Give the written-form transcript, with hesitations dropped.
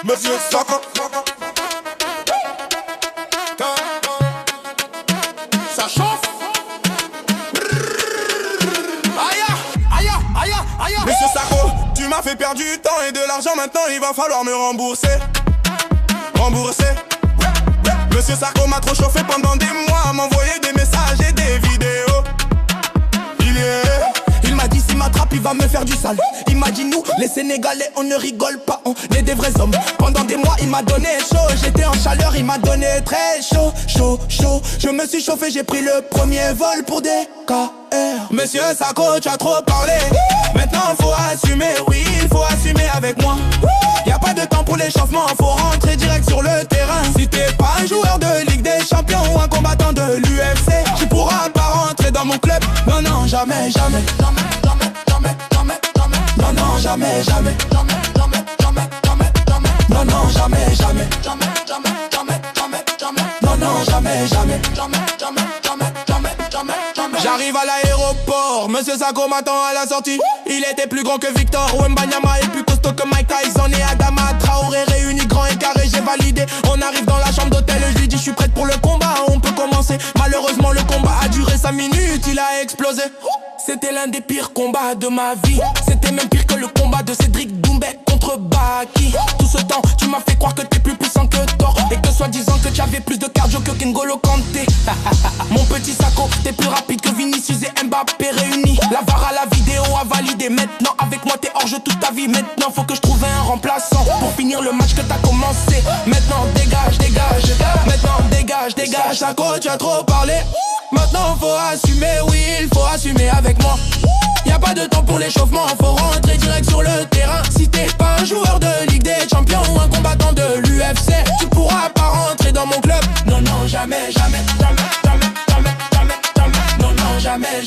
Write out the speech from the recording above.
Monsieur Sako. Ça chauffe. Monsieur Sako, tu m'as fait perdre du temps et de l'argent. Maintenant il va falloir me rembourser. Monsieur Sako m'a trop chauffé pendant des mois, m'envoyer des messages et des vidéos. Il m'a dit s'il m'attrape il va me faire du sale. Il m'a dit nous les Sénégalais on ne rigole pas, on est des vrais hommes. Pendant des mois il m'a donné chaud, j'étais en chaleur, il m'a donné très chaud. Je me suis chauffé, j'ai pris le premier vol pour des KR. Monsieur Sako, tu as trop parlé. Maintenant faut assumer, oui il faut assumer avec moi. Y'a pas de temps pour l'échauffement, faut rentrer direct sur le terrain. Si t'es pas un joueur de Ligue des Champions ou un combattant de l'UFC, tu pourras pas rentrer dans mon club. Non, non, jamais. Non, non, jamais. Non, non, jamais. Non, non, jamais. J'arrive à l'aéroport, Monsieur Sako m'attend à la sortie. Il était plus grand que Victor Wembanyama et plus costaud que Mike Tyson et Adama Traoré. Réunis grand et carré, j'ai validé. On arrive dans la chambre d'hôtel, je lui dis je suis prête pour le combat, on peut commencer. Malheureusement le combat a duré 5 minutes, il a explosé. C'était l'un des pires combats de ma vie. C'était même pire que le combat de Cédric Doumbé contre Baki. Tout ce temps, tu m'as fait croire que t'es plus puissant que Thor et que soi-disant que tu avais plus de cardio que N'Golo Kanté. Mon petit Sako, t'es plus rapide que Vinicius et Mbappé réunis. La VAR à la vidéo a validé. Maintenant avec moi t'es hors jeu toute ta vie. Maintenant faut que je trouve un remplaçant pour finir le match que t'as commencé. Maintenant dégage. Maintenant dégage. Sako, tu as trop parlé. Maintenant faut assumer, oui il faut assumer avec moi. Y'a pas de temps pour l'échauffement, faut rentrer direct sur le terrain. Si t'es pas un joueur de Ligue des Champions ou un combattant de l'UFC, tu pourras pas rentrer dans mon club. Non, non, jamais. Non, non, jamais.